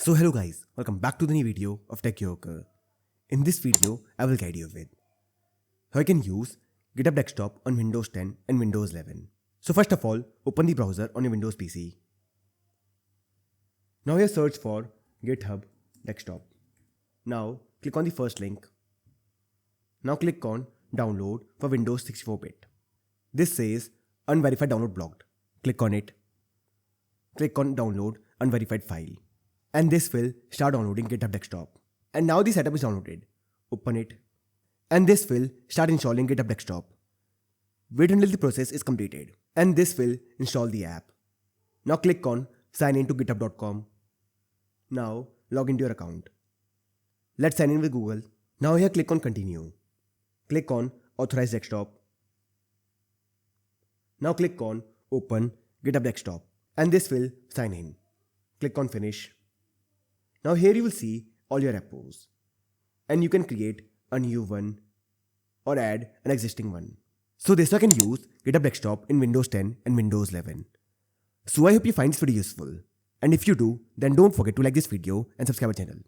So hello guys, welcome back to the new video of Tech Yoker. In this video, I will guide you with how I can use GitHub Desktop on Windows 10 and Windows 11. So first of all, open the browser on your Windows PC. Now here search for GitHub Desktop. Now click on the first link. Now click on Download for Windows 64-bit. This says Unverified Download Blocked. Click on it. Click on Download Unverified File. And this will start downloading GitHub Desktop. And now the setup is downloaded. Open it. And this will start installing GitHub Desktop. Wait until the process is completed. And this will install the app. Now click on sign in to github.com. Now log into your account. Let's sign in with Google. Now here click on continue. Click on authorize desktop. Now click on open GitHub Desktop. And this will sign in. Click on finish. Now here you will see all your repos. And you can create a new one or add an existing one. So this I can use GitHub Desktop in Windows 10 and Windows 11. So I hope you find this video useful. And if you do, then don't forget to like this video and subscribe our channel.